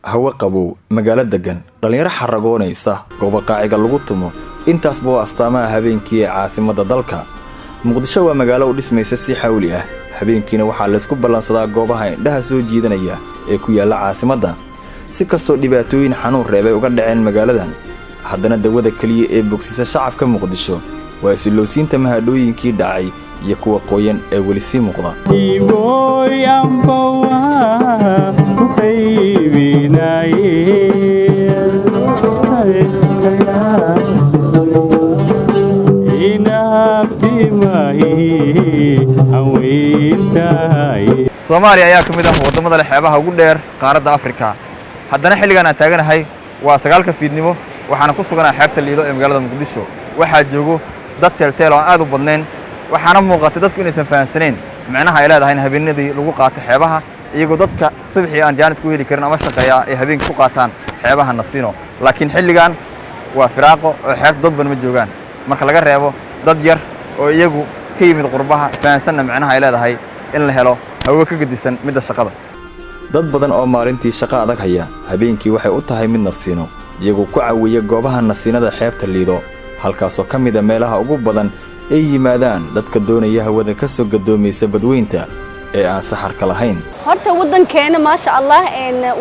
hawo qabow magaalo degan dhalinyaro xaragoonaysa goobo qaaciga lagu tumo intaasba waa astaamaha habeenkii ee caasimadda dalka muqdisho waa magaalo u dhismaysa si xawli ah habeenkiina waxaa la isku ballansadaa goobaha indhaha soo jiidanaya ee ku yaala caasimadda si kastoo dhibaatooyin xanuun reebay uga dhaceen magaaladan haddana dawada kaliya ee bogsisa shacabka muqdisho waa isilowsiinta mahadhooyinkii dhacay iyo kuwa qoyan ee weli sii muuqda Soomaaliya ayaa ka mid ah wadamada leh xeebaha ugu dheer qaaradda Afrika haddana xilligan aan taaganahay waa 9 fiidnimo waxaana ku suganaa xeebta Liido ee magaalada Muqdisho waxaa joogo dad teel oo aad u badneen waxaana muuqata dadku inaysan fahansaneen macnaha ay leedahay in habeenadii lagu qaato xeebaha iyagoo dadka subaxii aan jaanis ku heli karin ama shaqeeya ay habeenkii ku qaataan xeebaha Nasiino laakiin xilligan waa firaaqo oo xeebta dad badan ma joogaan marka laga reebo dad yar oo iyagu ka yimid qurbaha fahansanna macnaha ay leedahay in la helo hawo ka gedisan midda shaqada dad badan oo maalintii shaqo adag haya habeenkii waxay u tahay mid nasiino iyagoo ku caawiya goobaha nasiinada xeebta Liido halkaasoo ka mid ah meelaha ugu badan ay yimaadaan dadka doonaya hawada ka soo gadoomaysa badweynta ee aan saxarka lahayn horta wadankeena ma sha Allah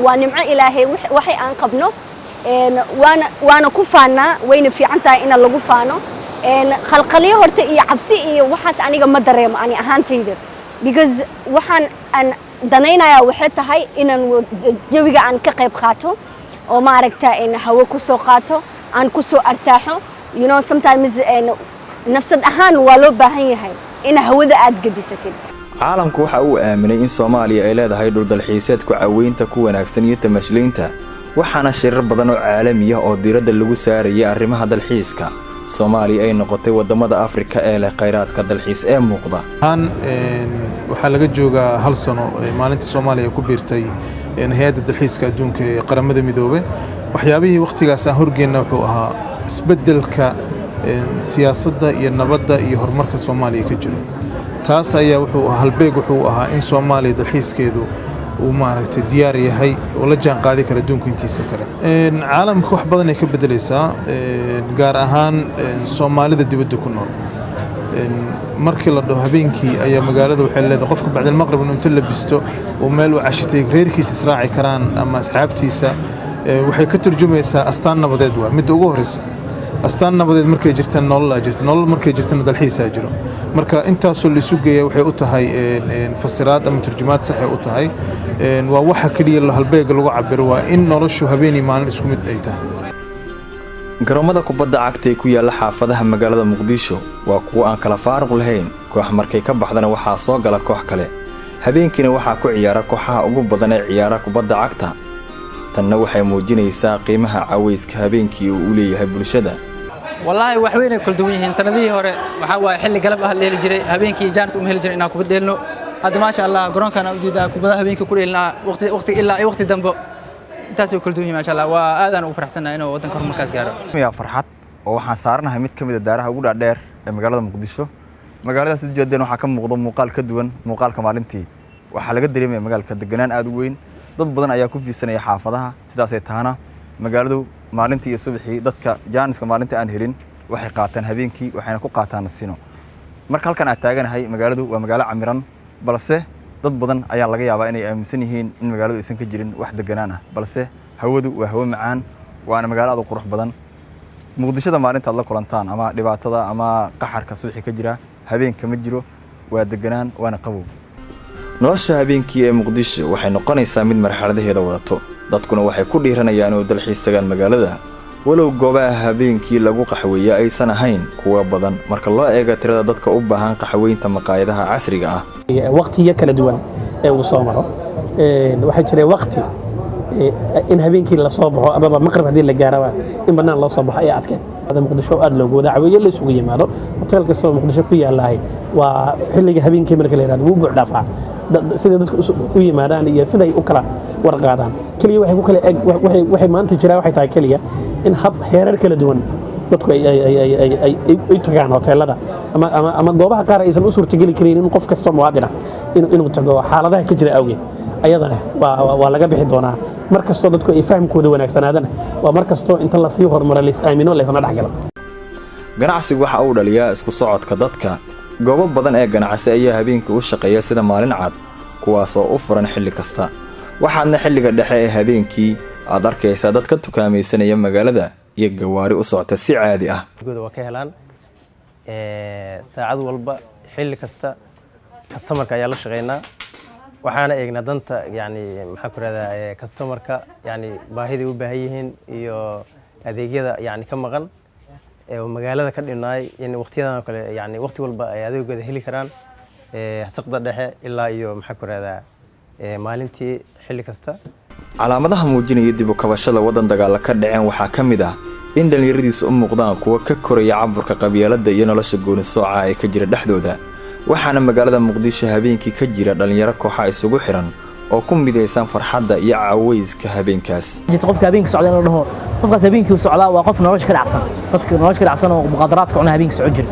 waa nimco Ilaahay waxay aan qabno waana ku faanaa wayna fiican tahay in lagu faano khalqaliyo horta iyo cabsi iyo waxaas aniga ma dareemo ani ahaantayda because waxaan aan danaynayaa waxay tahay inaan jawiga aan ka qayb qaato oo ma aragtaa in hawo ku soo qaato aan ku soo artaaxo you know sometimes nafsad ahaan waa loo baahan yahay in hawada aad gadisatid caalamku waxa uu aaminay in Soomaaliya ay leedahay dhul dalxiiseed ku caawinta ku wanaagsan iyo tamashleynta waxaana shirar badan oo caalami ah oo diiradda lagu saarayay arrimaha dalxiiska Soomaaliya ay noqotay wadamada Afrika ee leh kheyraadka dalxiis ee muuqda waxa laga joogaa hal sano maalinta Soomaaliya ku biirtay hay'adda dalxiiska adduunka ee qaramada midoobay waxyaabihii waqtigaas aan horgeena wuxuu ahaa isbeddelka siyaasadda iyo nabadda iyo horumarka Soomaaliya ka jiro taas ayaa wuxuu halbeeg wuxuu ahaa in Soomaaliya dalxiiskeedu uu maaragtay diyaar yahay oo la jaan qaadi kara adduunka intiisa kale caalamka wax badan ay ka bedelaysaa gaar ahaan Soomaalida dibadda ku nool markii la dhaho habeenkii ayaa magaalada waxay leedahay qofka bacda maqrib inuu inta la bisto oo meel uu cashitay reerkiisa israaci karaan ama asxaabtiisa waxay ka turjumaysaa astaan nabadeed waa mid ugu horeysa astaan nabadeed markay jirtaan nolol markay jirtaan dalxiis ay jiro marka intaas oo la isu geeyay waxay u tahay fasiraad ama turjumaad sax ah u tahay waa waxa kaliya la halbeeg lagu cabiro waa in noloshu habeenii maalin isku mid ay tahay garoomada kubadda cagta ee ku yaala xaafadaha magaalada Muqdisho waa kuwa aan kala faaruq lahayn koox markay ka baxdana waxaa soo gala koox kale habeenkiina waxaa ku ciyaara kooxaha ugu badan ee ciyaara kubadda cagta tanna waxay muujinaysaa qiimaha caweyska habeenkii uu u leeyahay bulshada والله وحوينا كل دوينه سنديه هره وحوا حل قلب أهل الليل جري هبينك جانس هل جري إنك بدلنا هذا ما شاء الله قرون كان وجودا كبدا هبينك كل إلنا وقت إلا أي وقت دنبو تاسو كل دوينه ما شاء الله وآذان وفرح سنة إنه وطن كرم مركز جاره يا فرحات وحنا صارنا هميت كم الدارها وجود عدير مقالة مقدسه مقالة سجدنا وحكم مقدم مقال كدوان مقال كمالنتي وحلقة دريمة مقال كدجنان أدوين ضد بدن أياكم في سنة حافظها سلاسة هنا مقالة maalintii subaxii dadka jaaniska maalintii aan helin waxay qaataan habeenkii waxayna ku qaataan Nasiino marka halkan aad taaganahay magaaladu waa magaalo camiran balse dad badan ayaa laga yaabaa inay aaminsan yihiin in magaaladu aysan ka jirin wax deganaan ah balse hawadu waa hawo macaan waana magaalo aad u qurux badan Muqdishada maalinta la kulantaan ama dhibaatada ama qaxarka subaxii ka jira habeenka ma jiro waa deganaan waana qabow nolosha habeenkii ee Muqdisho waxay noqonaysaa mid marxaladaheeda wadato dadkuna waxay ku dhiiranayaan oo dalxiis tagaan magaalada walow goobaha habeenkii lagu qaxweeyo aysan ahayn kuwa badan marka loo eego tirada dadka u baahan qaxweynta maqaayadaha casriga ah waqtiyo kala duwan ee uu soo maro waxa jiray waqti in habeenkii la soo baxo ama maqrib hadii la gaaro in banaan loo soo baxo ay adkeen hada Muqdisho aad loogu wadacaweeyo la isugu yimaado hotelka soo Muqdisho ku yaalahay waa xilliga habeenkii marka la yiraahdo wuu buuxdhaafaa sida dadku u yimaadaan iyo sida ay u kala warqaadaan kaliya waxay ku kala waxay maanta jiraa waxay tahay kaliya in hab heerar kala duwan dadku ay tagaan hoteelada ama goobaha qaar aysan u suurtagali karin in qof kasta muwaadin ah inuu tago xaaladaha ka jira awgeed ayadana waa laga bixi doonaa mar kastoo dadku ay fahamkooda wanaagsanaadana waa mar kastoo inta la sii horumaro la is aamino la isna dhexgalo ganacsigu waxa uu dhaliyaa isku socodka dadka goobo badan ee ganacsi ayaa habeenkii u shaqeeya sida maalin cad kuwaas oo u furan xilli kasta waxaadna xilliga dhexe ee habeenkii aad arkaysaa dad ka tukaamaysanaya magaalada iyo gawaari u socota si caadi ah waa ka helaan saacad walba xilli kasta customerka ayaa la shaqeynaa waxaana eegnaa danta yani maxaa ku radaa customerka yani baahida u baahan yihiin iyo adeegyada yani ka maqan magaalada ka dhinaay in waqtiyadan kale yani waqti walba ay adeegooda heli karaan saqda dhexe ilaa iyo maxaa ku radaa maalintii xilli kasta calaamadaha muujinaya dib u kabashada wadan dagaal ka dhaceen waxaa ka mid ah in dhalinyaradiisu u muuqdaan kuwa ka koraya caburka qabyaaladda iyo nolosha gooni sooca ee ka jira dhexdooda waxaana magaalada Muqdisho habeenkii ka jira dhalinyaro kooxa isugu xiran oo ku midaysan farxadda iyo caawayska habeenkaas qofka habeenkii socda inuu dhaho qofkaas habeenkii uu socdaa waa qof nolosha ka dhacsan dadka nolosha ka dhacsan oo muqaadaraadka cunaa habeenkii socod jir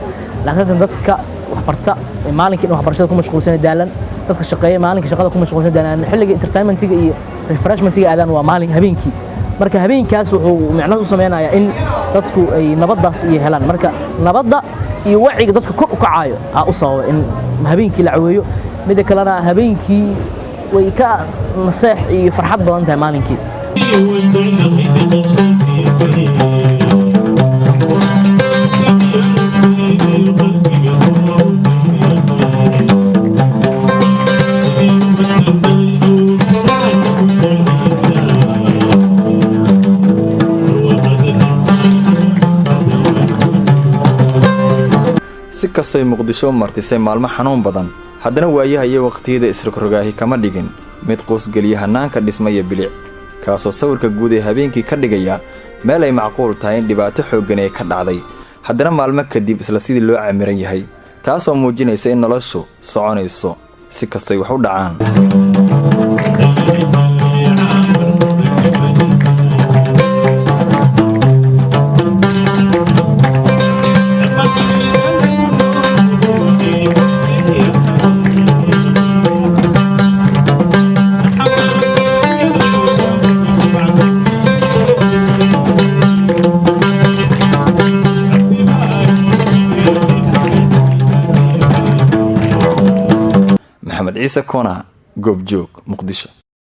laakiin dadka wax barta maalinkii wax barashada ku mashquulsan daalan dadka shaqeeya maalinkii shaqada ku mashquulsan daalan xilliga entertainmentiga iyo refreshmentiga aadan waa maalin habeenkii marka habeenkaas wuxuu macnaheedu sameeynaya in dadku ay nabadaas iyo helaan marka nabadda iyo waciga dadka kor u kacayo u sababa in habeenkii la caweeyo mid kalena habeenkii way ka naseex iyo farxad badan tahay maalinkii si kastoo Muqdisho martisay maalmo xanuun badan haddana waayaha iyo waqtiyada isrogrogaahi kama dhigin mid qoys galiya hanaanka dhismaya bilic kaasoo sawirka guud ee habeenkii ka dhigaya meel ay macquul tahay in dhibaato xooggan ay ka dhacday haddana maalmo kadib isla sidii loo camiran yahay taasoo muujinaysa in noloshu soconayso si kastoo wax u dhacaan محمد عيسى كونا جوب جوك مقدشة